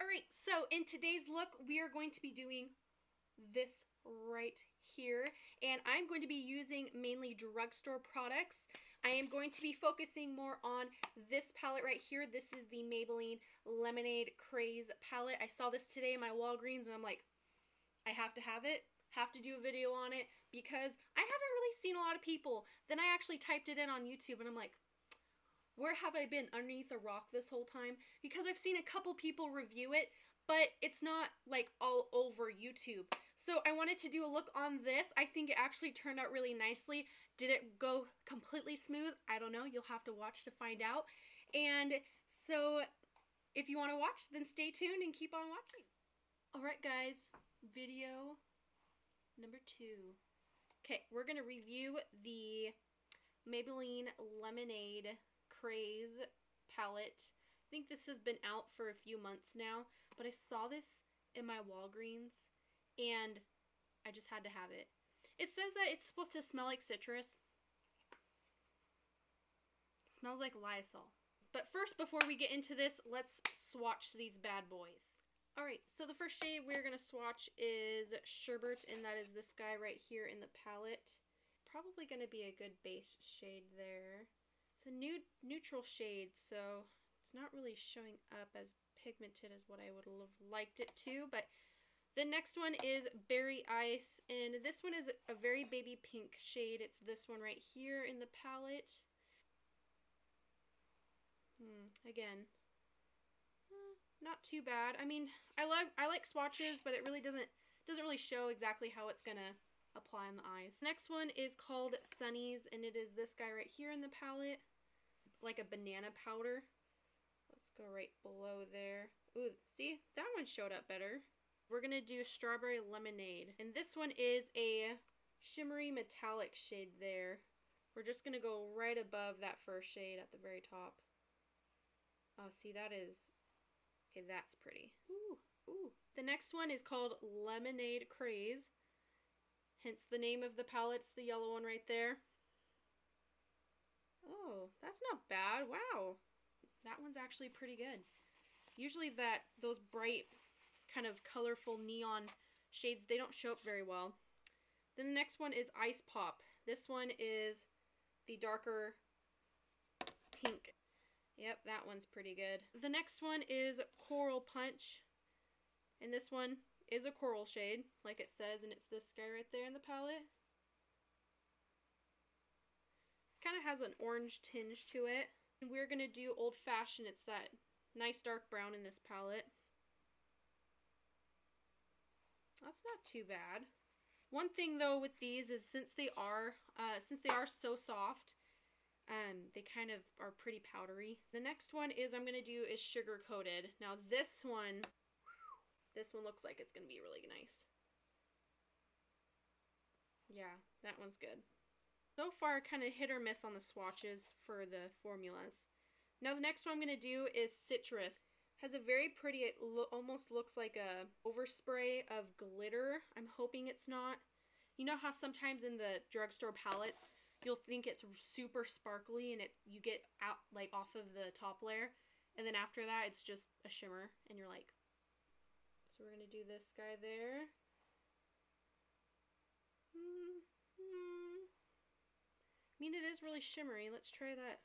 Alright, so in today's look, we are going to be doing this right here, and I'm going to be using mainly drugstore products. I am going to be focusing more on this palette right here. This is the Maybelline Lemonade Craze palette. I saw this today in my Walgreens, and I'm like, I have to have it. Have to do a video on it, because I haven't really seen a lot of people. Then I actually typed it in on YouTube, and I'm like, where have I been? Underneath a rock this whole time? Because I've seen a couple people review it, but it's not like all over YouTube. So I wanted to do a look on this. I think it actually turned out really nicely. Did it go completely smooth? I don't know. You'll have to watch to find out. And so if you want to watch, then stay tuned and keep on watching. Alright guys, video number 2. Okay, we're going to review the Maybelline Lemonade Craze palette. I think this has been out for a few months now, but I saw this in my Walgreens and I just had to have it. It says that it's supposed to smell like citrus. It smells like Lysol. But first, before we get into this, let's swatch these bad boys. Alright, so the first shade we're going to swatch is Sherbet, and that is this guy right here in the palette. Probably going to be a good base shade there. It's a neutral shade, so it's not really showing up as pigmented as what I would have liked it to. But the next one is Berry Ice, and this one is a very baby pink shade. It's this one right here in the palette. Again, not too bad. I mean, I like swatches, but it really doesn't really show exactly how it's gonna apply on the eyes. Next one is called Sunnies, and it is this guy right here in the palette, like a banana powder. Let's go right below there. Ooh, see? That one showed up better. We're gonna do Strawberry Lemonade, and this one is a shimmery metallic shade there. We're just gonna go right above that first shade at the very top. Oh, see, that is... okay, that's pretty. Ooh, ooh. The next one is called Lemonade Craze. Hence the name of the palette. It's the yellow one right there. Oh, that's not bad. Wow. That one's actually pretty good. Usually those bright, kind of colorful neon shades, they don't show up very well. Then the next one is Ice Pop. This one is the darker pink. Yep, that one's pretty good. The next one is Coral Punch. And this one is a coral shade, like it says, and it's this guy right there in the palette. Kind of has an orange tinge to it. And we're going to do Old Fashioned. It's that nice dark brown in this palette. That's not too bad. One thing though with these is since they are so soft, they kind of are pretty powdery. The next one I'm going to do is Sugar Coated. Now this one looks like it's going to be really nice. Yeah, that one's good. So far, kind of hit or miss on the swatches for the formulas. Now the next one I'm going to do is Citrus. Has a very pretty, it almost looks like a overspray of glitter. I'm hoping it's not. You know how sometimes in the drugstore palettes, you'll think it's super sparkly and you get out like off of the top layer, and then after that it's just a shimmer and you're like, so we're going to do this guy there. I mean, it is really shimmery. Let's try that.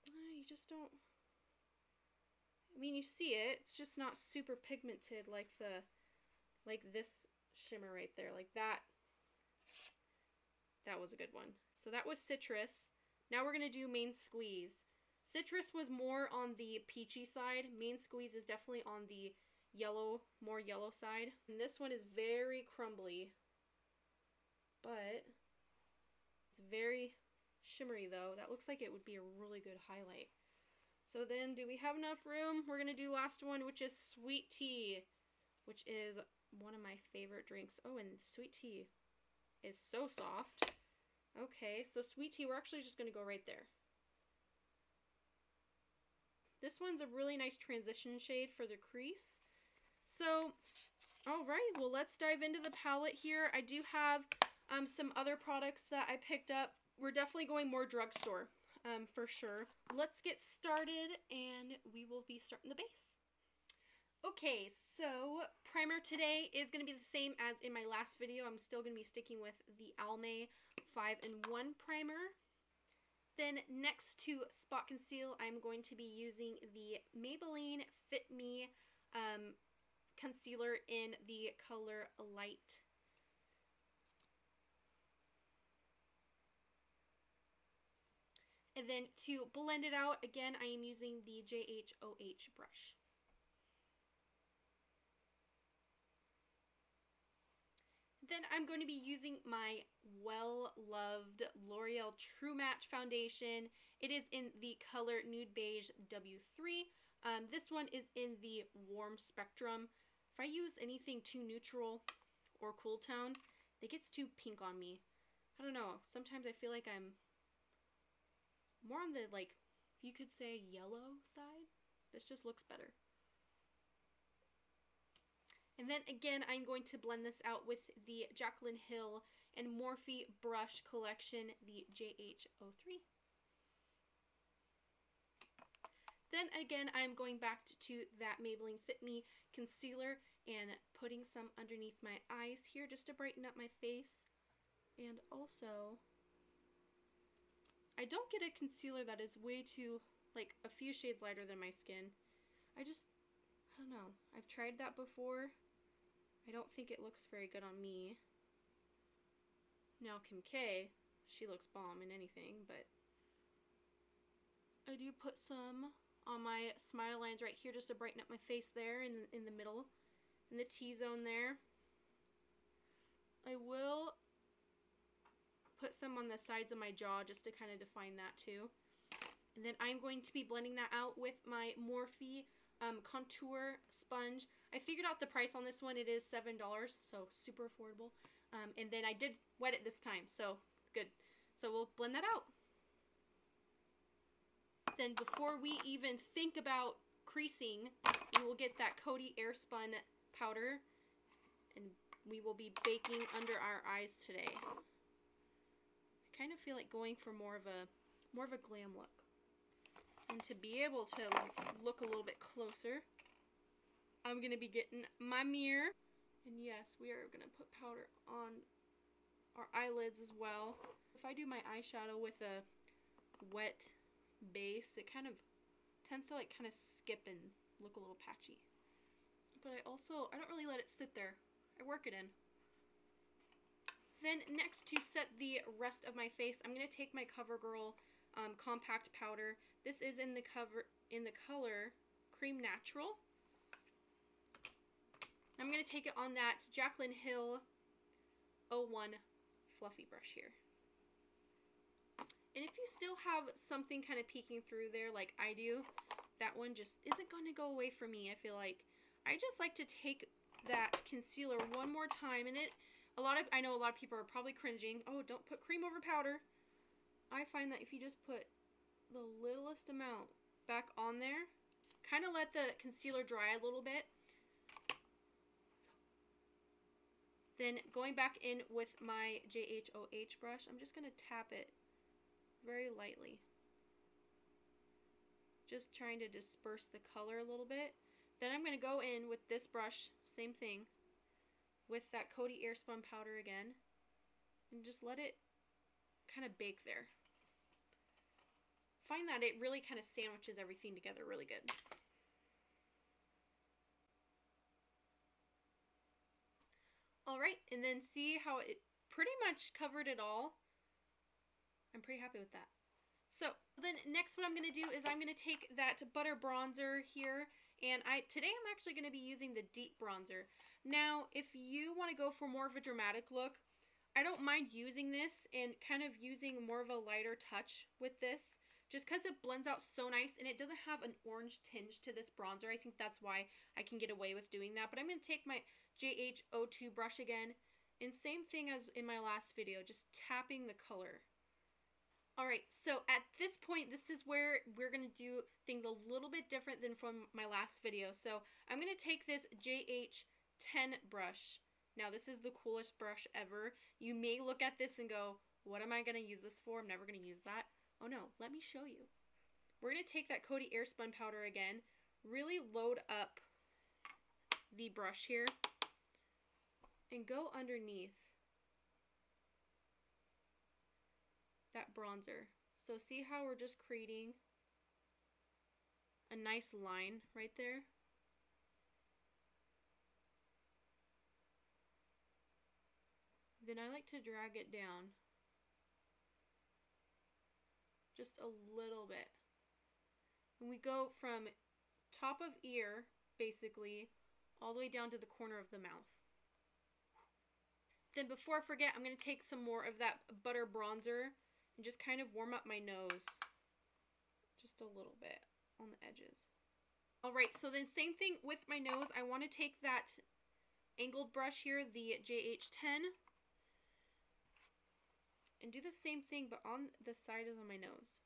You just don't... I mean, you see it. It's just not super pigmented like this shimmer right there. Like that. That was a good one. So that was Citrus. Now we're going to do Main Squeeze. Citrus was more on the peachy side. Main Squeeze is definitely on the yellow, more yellow side. And this one is very crumbly. But it's very shimmery though. That looks like it would be a really good highlight. So then, do we have enough room? We're going to do last one, which is Sweet Tea, which is one of my favorite drinks. Oh, and Sweet Tea is so soft. Okay, so Sweet Tea, we're actually just going to go right there. This one's a really nice transition shade for the crease. So, alright, well let's dive into the palette here. I do have some other products that I picked up. We're definitely going more drugstore. For sure. Let's get started and we will be be starting the base. Okay, so primer today is going to be the same as in my last video. I'm still going to be sticking with the Almay 5-in-1 primer. Then next to spot conceal, I'm going to be using the Maybelline Fit Me concealer in the color Light. And then to blend it out, again, I am using the JHOH brush. Then I'm going to be using my well-loved L'Oreal True Match foundation. It is in the color Nude Beige W3. This one is in the warm spectrum. If I use anything too neutral or cool tone, it gets too pink on me. I don't know. Sometimes I feel like I'm more on the, like, you could say yellow side. This just looks better. And then again, I'm going to blend this out with the Jaclyn Hill and Morphe brush collection, the JH03. Then again, I'm going back to that Maybelline Fit Me concealer and putting some underneath my eyes here just to brighten up my face. And also, I don't get a concealer that is way too, like, a few shades lighter than my skin. I don't know. I've tried that before. I don't think it looks very good on me. Now Kim K, she looks bomb in anything, but I do put some on my smile lines right here just to brighten up my face there in the middle, in the T-zone there. I will put some on the sides of my jaw just to kind of define that too. And then I'm going to be blending that out with my Morphe contour sponge. I figured out the price on this one. It is $7, so super affordable. And then I did wet it this time, so good. So we'll blend that out. Then before we even think about creasing, we will get that Coty Airspun powder, and we will be baking under our eyes today. I kind of feel like going for more of a glam look. And to be able to look a little bit closer, I'm going to be getting my mirror. And yes, we are going to put powder on our eyelids as well. If I do my eyeshadow with a wet base, it kind of tends to like kind of skip and look a little patchy. But I don't really let it sit there. I work it in. Then next, to set the rest of my face, I'm going to take my CoverGirl compact powder. This is in the color Cream Natural. I'm going to take it on that Jaclyn Hill 01 fluffy brush here. And if you still have something kind of peeking through there like I do, that one just isn't going to go away for me. I feel like I just like to take that concealer one more time, and I know a lot of people are probably cringing. Oh, don't put cream over powder. I find that if you just put the littlest amount back on there, kind of let the concealer dry a little bit. Then going back in with my JHOH brush, I'm just going to tap it very lightly. Just trying to disperse the color a little bit. Then I'm going to go in with this brush, same thing, with that Coty Airspun powder again, and just let it kind of bake there. Find that it really kind of sandwiches everything together really good. Alright, and then see how it pretty much covered it all. I'm pretty happy with that. So then next what I'm going to do is I'm going to take that butter bronzer here, and today I'm actually going to be using the deep bronzer. Now, if you want to go for more of a dramatic look, I don't mind using this and kind of using more of a lighter touch with this, just because it blends out so nice, and it doesn't have an orange tinge to this bronzer. I think that's why I can get away with doing that. But I'm going to take my JH02 brush again, and same thing as in my last video, just tapping the color. Alright, so at this point, this is where we're going to do things a little bit different than from my last video. So I'm going to take this JH10 brush. Now, this is the coolest brush ever. You may look at this and go, what am I going to use this for? I'm never going to use that. Oh no, let me show you. We're going to take that Coty Airspun powder again, really load up the brush here and go underneath that bronzer. So see how we're just creating a nice line right there? Then I like to drag it down just a little bit. And we go from top of ear, basically, all the way down to the corner of the mouth. Then before I forget, I'm going to take some more of that butter bronzer and just kind of warm up my nose. Just a little bit on the edges. Alright, so then same thing with my nose. I want to take that angled brush here, the JH10, and do the same thing but on the side of my nose.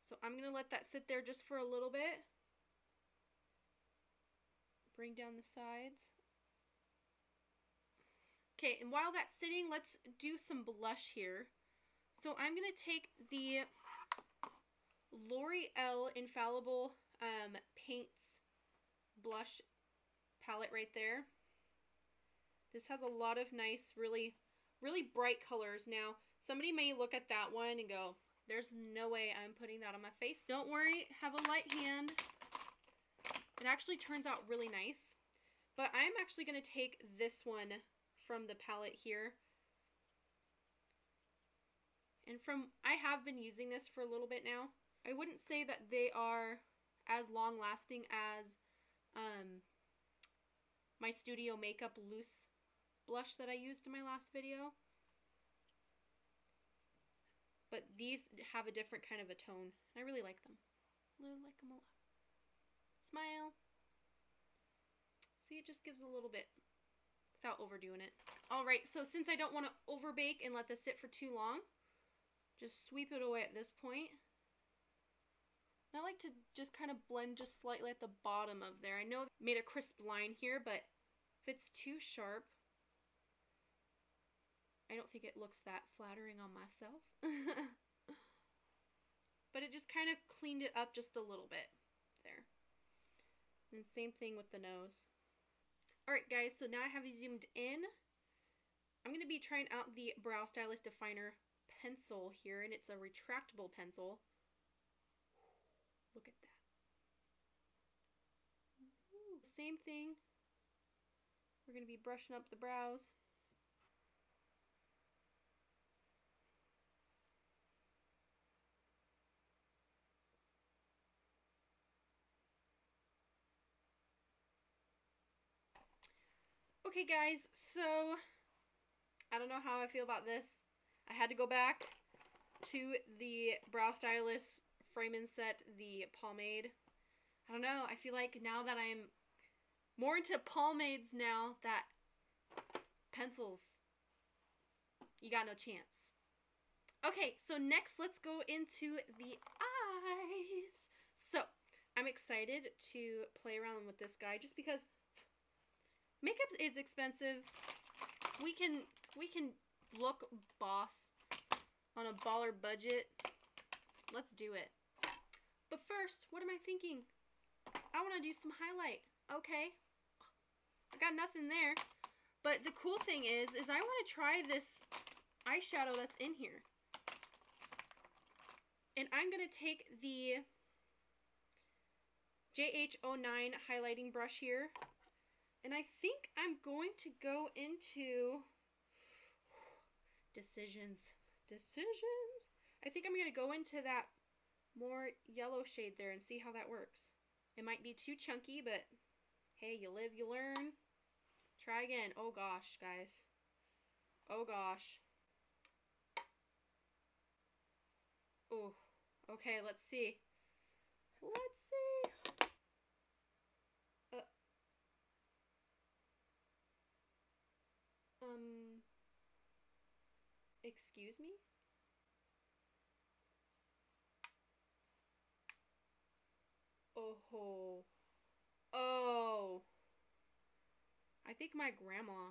So I'm going to let that sit there just for a little bit. Bring down the sides. Okay, and while that's sitting, let's do some blush here. So I'm going to take the L'Oreal Infallible Paints blush palette right there. This has a lot of nice, really bright colors. Now, somebody may look at that one and go, there's no way I'm putting that on my face. Don't worry, have a light hand. It actually turns out really nice. But I'm actually going to take this one from the palette here. And I have been using this for a little bit now. I wouldn't say that they are as long lasting as my Studio Makeup loose blush that I used in my last video. But these have a different kind of a tone. I really like them. I like them a lot. Smile. See, it just gives a little bit without overdoing it. Alright, so since I don't want to overbake and let this sit for too long, just sweep it away at this point. And I like to just kind of blend just slightly at the bottom of there. I know I made a crisp line here, but if it's too sharp, I don't think it looks that flattering on myself. But it just kind of cleaned it up just a little bit there. And same thing with the nose. Alright guys, so now I have zoomed in. I'm going to be trying out the Brow Stylist Definer pencil here, and it's a retractable pencil. Look at that. Ooh, same thing. We're going to be brushing up the brows. Okay guys, so I don't know how I feel about this. I had to go back to the Brow Stylist Frame and Set, the pomade. I don't know, I feel like now that I'm more into pomades now, that pencils, you got no chance. Okay, so next let's go into the eyes. So, I'm excited to play around with this guy just because makeup is expensive. We can look boss on a baller budget. Let's do it. But first, what am I thinking? I want to do some highlight. Okay. I got nothing there. But the cool thing is I want to try this eyeshadow that's in here. And I'm going to take the JH09 highlighting brush here. And I think I'm going to go into decisions. I think I'm going to go into that more yellow shade there and see how that works. It might be too chunky, but hey, you live, you learn. Try again. Oh gosh, guys. Oh gosh. Oh, okay, let's see. Let's see. Excuse me? Oh. Oh. I think my grandma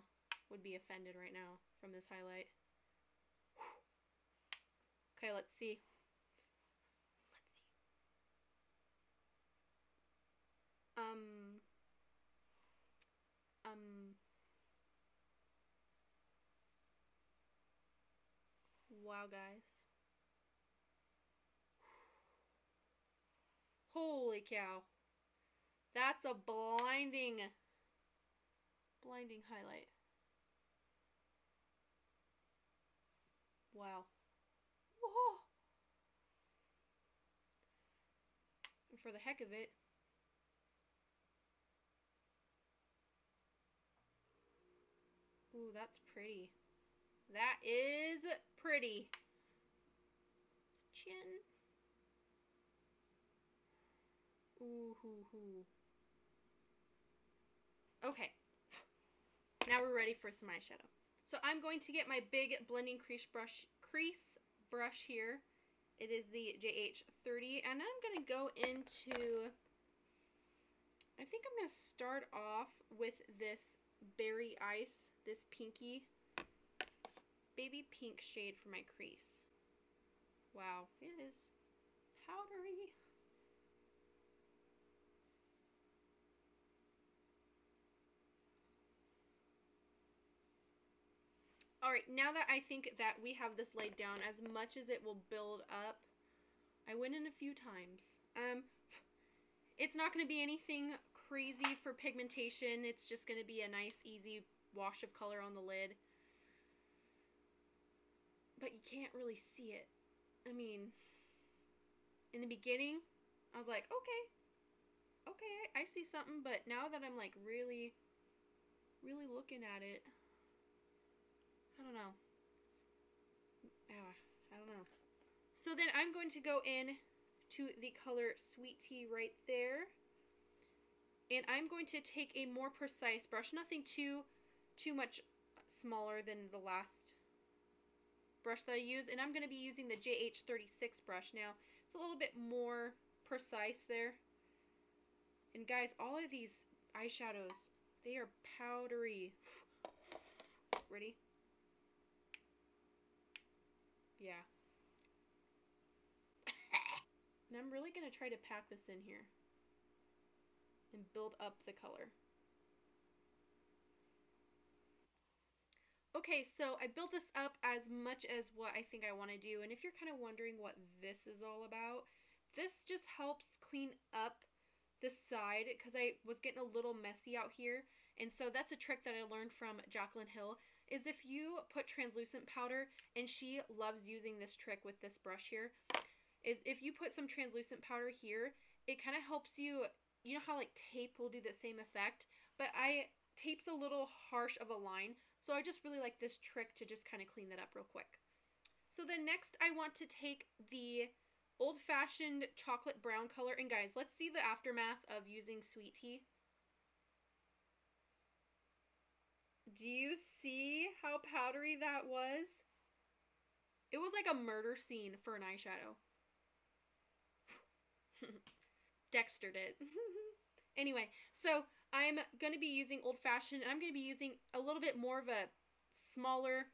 would be offended right now from this highlight. Okay, let's see. Let's see. Um, um, wow, guys. Holy cow. That's a blinding highlight. Wow. Whoa. And for the heck of it, ooh, that's pretty. That is pretty. Chin. Ooh, hoo, hoo. Okay. Now we're ready for some eyeshadow. So I'm going to get my big blending crease brush here. It is the JH30, and I'm going to go into, I think I'm going to start off with this Berry Ice, this pinky, baby pink shade for my crease. Wow, it is powdery. Alright, now that I think that we have this laid down, as much as it will build up, I went in a few times. It's not going to be anything crazy for pigmentation. It's just going to be a nice, easy wash of color on the lid. But you can't really see it. I mean, in the beginning, I was like, okay, I see something. But now that I'm like really looking at it, I don't know. I don't know. So then I'm going to go in to the color Sweet Tea right there. And I'm going to take a more precise brush, nothing too much smaller than the last brush that I used. And I'm going to be using the JH36 brush now. It's a little bit more precise there. And guys, all of these eyeshadows, they are powdery. Ready? Yeah. And I'm really going to try to pack this in here and build up the color. Okay, so I built this up as much as what I think I want to do, and if you're kind of wondering what this is all about, this just helps clean up the side, because I was getting a little messy out here, and so that's a trick that I learned from Jaclyn Hill, is if you put translucent powder, and she loves using this trick with this brush here, is if you put some translucent powder here, it kind of helps you, you know how like tape will do the same effect, but tape's a little harsh of a line, so I just really like this trick to just kind of clean that up real quick. So then next I want to take the old-fashioned chocolate brown color, and guys, let's see the aftermath of using Sweet Tea. Do you see how powdery that was? It was like a murder scene for an eyeshadow. Dextered it. Anyway, so I'm going to be using Old Fashioned, and I'm going to be using a little bit more of a smaller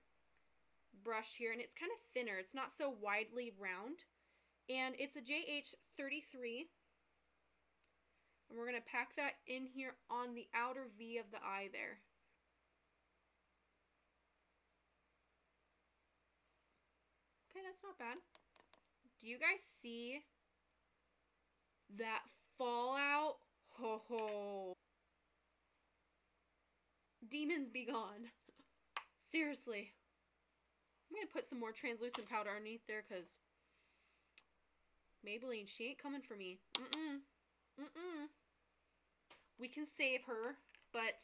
brush here, and it's kind of thinner. It's not so widely round, and it's a JH33, and we're going to pack that in here on the outer V of the eye there. Okay, that's not bad. Do you guys see that fallout? Ho ho. Demons be gone. Seriously. I'm going to put some more translucent powder underneath there because Maybelline, she ain't coming for me. We can save her, but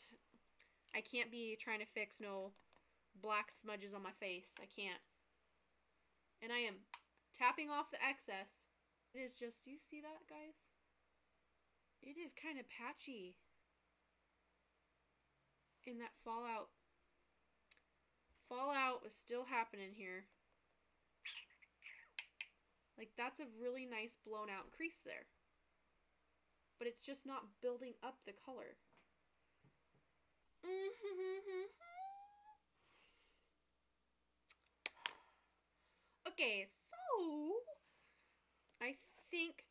I can't be trying to fix no black smudges on my face. I can't. And I am tapping off the excess. It is just, do you see that, guys? It is kind of patchy. And that fallout is still happening here. Like, that's a really nice blown out crease there. But it's just not building up the color. Okay, so I think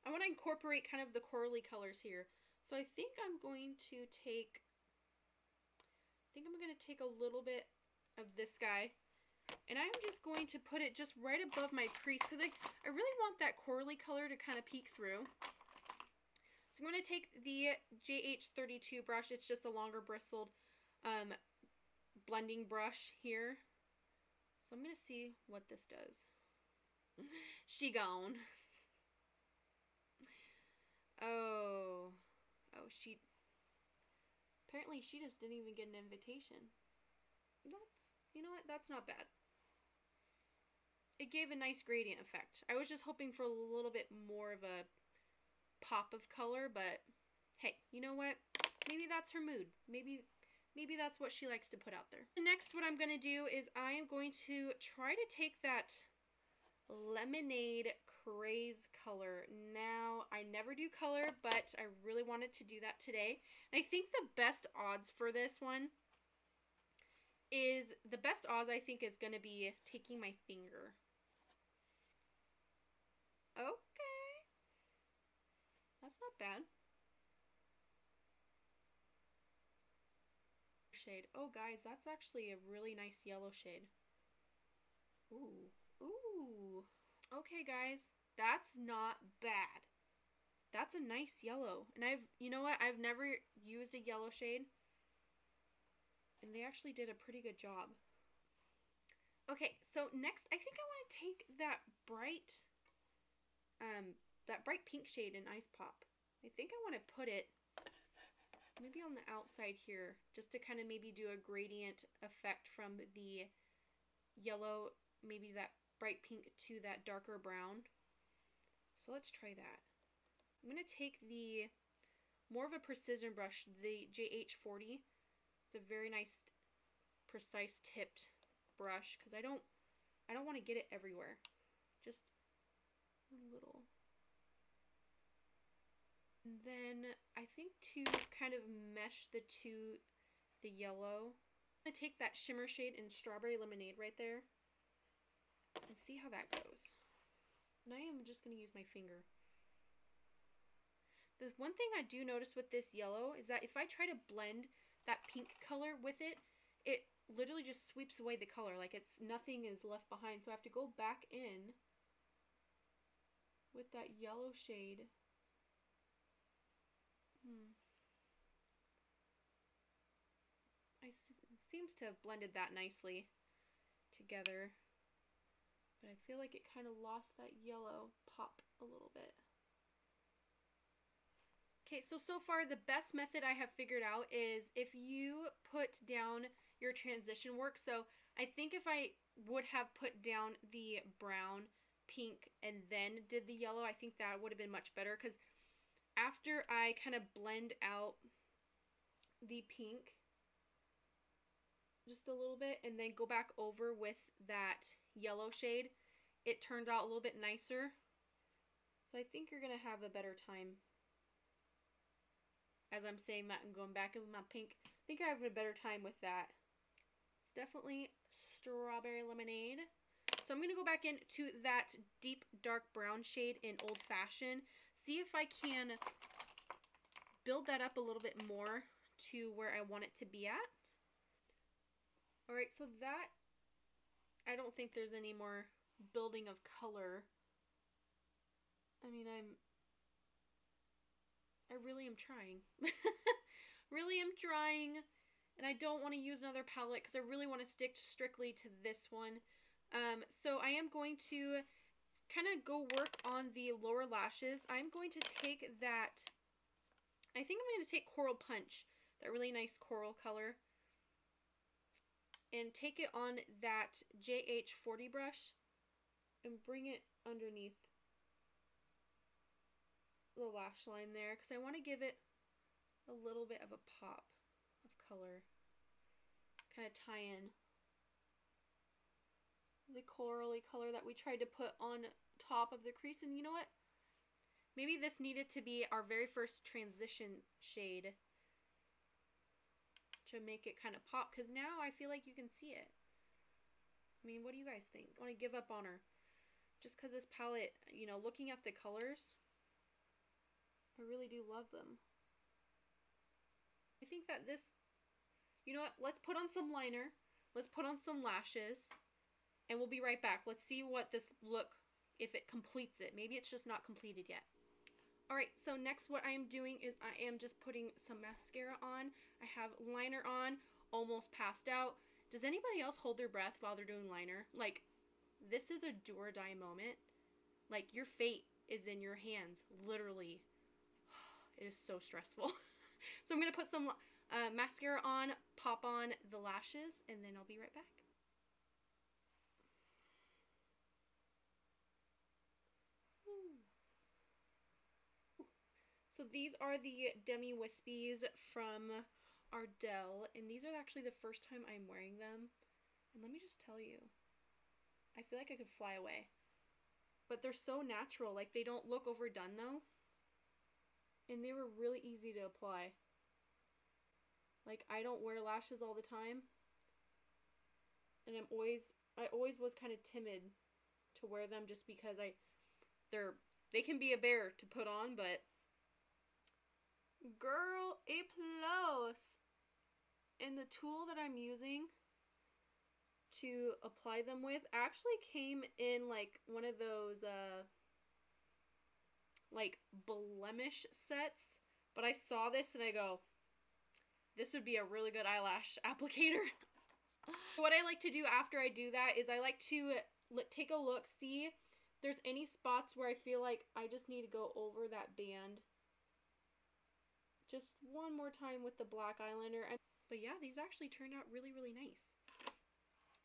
I want to incorporate kind of the corally colors here. So I think I'm going to take, a little bit of this guy. And I'm just going to put it just right above my crease because I really want that corally color to kind of peek through. So I'm going to take the JH32 brush. It's just a longer bristled blending brush here. So I'm going to see what this does. She gone. Oh, she, apparently she just didn't even get an invitation. You know what, that's not bad. It gave a nice gradient effect. I was just hoping for a little bit more of a pop of color, but hey, you know what? Maybe that's her mood. Maybe that's what she likes to put out there. Next, what I'm going to do is I am going to try to take that lemonade craze color. Now, I never do color, but I really wanted to do that today. And I think the best odds for this one is, I think, is going to be taking my finger. Okay. That's not bad. Shade. Oh, guys, that's actually a really nice yellow shade. Ooh. Ooh. Okay, guys, that's not bad. That's a nice yellow. And you know what? I've never used a yellow shade. And they actually did a pretty good job. Okay, so next, I think I want to take that bright pink shade in Ice Pop. I think I want to put it maybe on the outside here, just to kind of maybe do a gradient effect from the yellow, maybe that bright pink to that darker brown. So let's try that. I'm going to take the more of a precision brush, the JH40. It's a very nice, precise tipped brush because I don't want to get it everywhere. Just a little. And then I think to kind of mesh the yellow, I'm going to take that shimmer shade in Strawberry Lemonade right there and see how that goes. And I am just going to use my finger. The one thing I do notice with this yellow is that if I try to blend that pink color with it, it literally just sweeps away the color. Like nothing is left behind. So I have to go back in with that yellow shade. Seems to have blended that nicely together, but I feel like it kind of lost that yellow pop a little bit. Okay, so far the best method I have figured out is if you put down your transition work. So I think if I would have put down the brown, pink, and then did the yellow, I think that would have been much better, because after I kind of blend out the pink just a little bit and then go back over with that yellow shade, it turns out a little bit nicer. So I think you're going to have a better time. As I'm saying that and going back with my pink, I think I have a better time with that. It's definitely Strawberry Lemonade. So I'm going to go back into that deep dark brown shade in Old Fashioned. See if I can build that up a little bit more to where I want it to be at. Alright, so that, I don't think there's any more building of color. I mean, I really am trying. Really am trying. And I don't want to use another palette because I really want to stick strictly to this one. So I am going to kind of go work on the lower lashes. I'm going to take that, I think I'm going to take Coral Punch, that really nice coral color, and take it on that JH40 brush and bring it underneath the lash line there, because I want to give it a little bit of a pop of color, kind of tie in the corally color that we tried to put on top of the crease. And you know what? Maybe this needed to be our very first transition shade to make it kind of pop, because now I feel like you can see it. I mean, what do you guys think? I want to give up on her just because this palette, you know, looking at the colors, I really do love them. I think that this, you know what, let's put on some liner, let's put on some lashes, and we'll be right back. Let's see what this look, if it completes it. Maybe it's just not completed yet. Alright, so next what I am doing is I am just putting some mascara on. I have liner on, almost passed out. Does anybody else hold their breath while they're doing liner? Like, this is a do or die moment. Like, your fate is in your hands, literally. It is so stressful. So I'm going to put some mascara on, pop on the lashes, and then I'll be right back. So these are the Demi Wispies from Ardell, and these are actually the first time I'm wearing them. And let me just tell you, I feel like I could fly away. But they're so natural, like they don't look overdone though. And they were really easy to apply. Like, I don't wear lashes all the time. And I always was kind of timid to wear them just because they can be a bear to put on, but girl, A+. And the tool that I'm using to apply them with actually came in like one of those like blemish sets, but I saw this and I go, this would be a really good eyelash applicator. What I like to do after I do that is I like to take a look, see if there's any spots where I feel like I just need to go over that band just one more time with the black eyeliner. But yeah, these actually turned out really, really nice.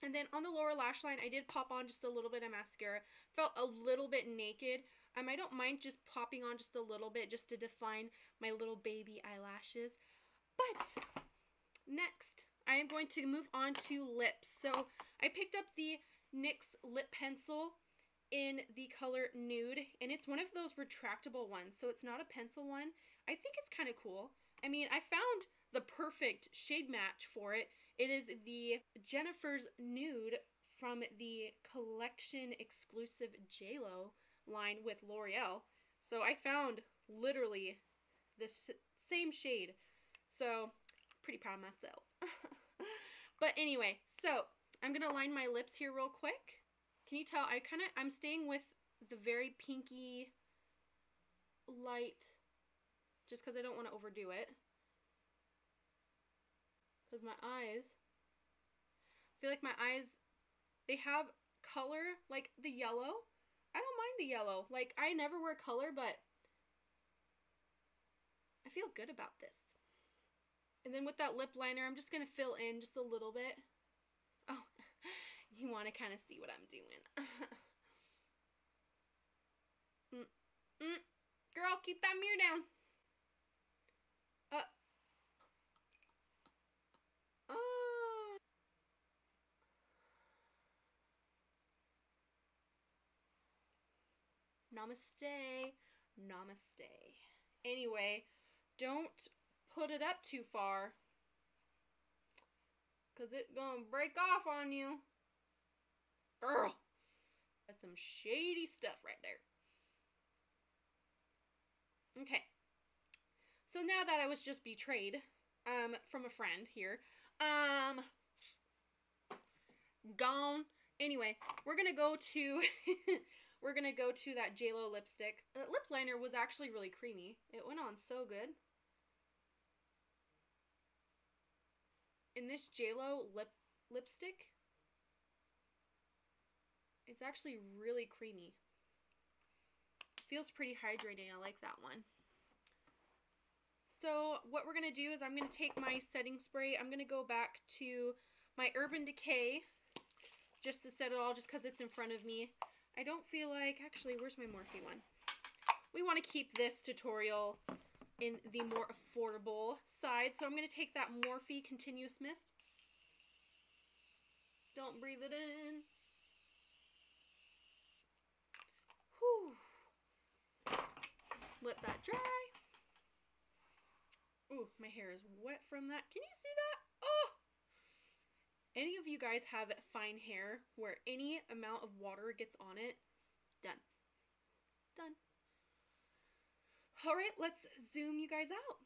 And then on the lower lash line, I did pop on just a little bit of mascara. Felt a little bit naked. I don't mind just popping on just a little bit just to define my little baby eyelashes. But next, I am going to move on to lips. So I picked up the NYX lip pencil in the color Nude, and it's one of those retractable ones, so it's not a pencil one. I think it's kind of cool. I mean, I found the perfect shade match for it. It is the Jennifer's Nude from the collection exclusive JLo line with L'Oreal. So I found literally the same shade. So, pretty proud of myself. But anyway, so I'm going to line my lips here real quick. Can you tell I'm staying with the very pinky light just because I don't want to overdo it. Because my eyes, I feel like my eyes, they have color, like the yellow. I don't mind the yellow. Like, I never wear color, but I feel good about this. And then with that lip liner, I'm just going to fill in just a little bit. Oh, you want to kind of see what I'm doing. Girl, keep that mirror down. Namaste. Namaste. Anyway, don't put it up too far, because it's gonna break off on you. Girl. That's some shady stuff right there. Okay. So now that I was just betrayed from a friend here, gone. Anyway, we're gonna go to we're gonna go to that JLo lipstick. The lip liner was actually really creamy. It went on so good. And this JLo lipstick is actually really creamy. Feels pretty hydrating. I like that one. So what we're going to do is I'm going to take my setting spray. I'm going to go back to my Urban Decay just to set it all, just because it's in front of me. I don't feel like, actually, where's my Morphe one? We want to keep this tutorial in the more affordable side. So I'm going to take that Morphe Continuous Mist. Don't breathe it in. Whew. Let that dry. Ooh, my hair is wet from that. Can you see that? Oh! Any of you guys have fine hair where any amount of water gets on it? Done. Done. All right, let's zoom you guys out.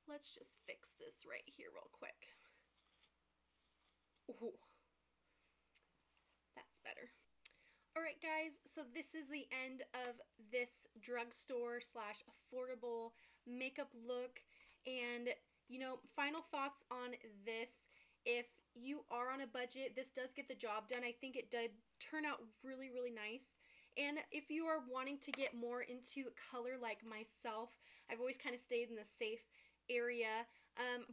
Let's just fix this right here real quick. Ooh, that's better. Alright guys, so this is the end of this drugstore slash affordable makeup look. And, you know, final thoughts on this. If you are on a budget, this does get the job done. I think it did turn out really, really nice. And if you are wanting to get more into color like myself, I've always kind of stayed in the safe area.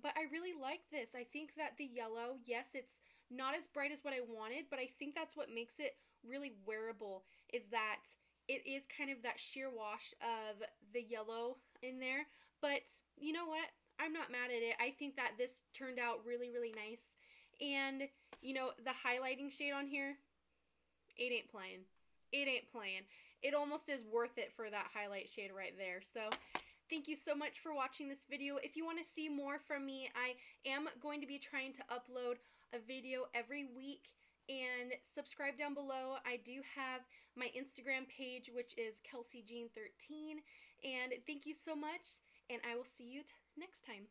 But I really like this. I think that the yellow, yes, it's not as bright as what I wanted, but I think that's what makes it really wearable, is that it is kind of that sheer wash of the yellow in there. But you know what? I'm not mad at it. I think that this turned out really, really nice. And, you know, the highlighting shade on here, it ain't playing. It ain't playing. It almost is worth it for that highlight shade right there. So thank you so much for watching this video. If you want to see more from me, I am going to be trying to upload a video every week, and subscribe down below. I do have my Instagram page, which is KelseyJean13, and thank you so much, and I will see you next time.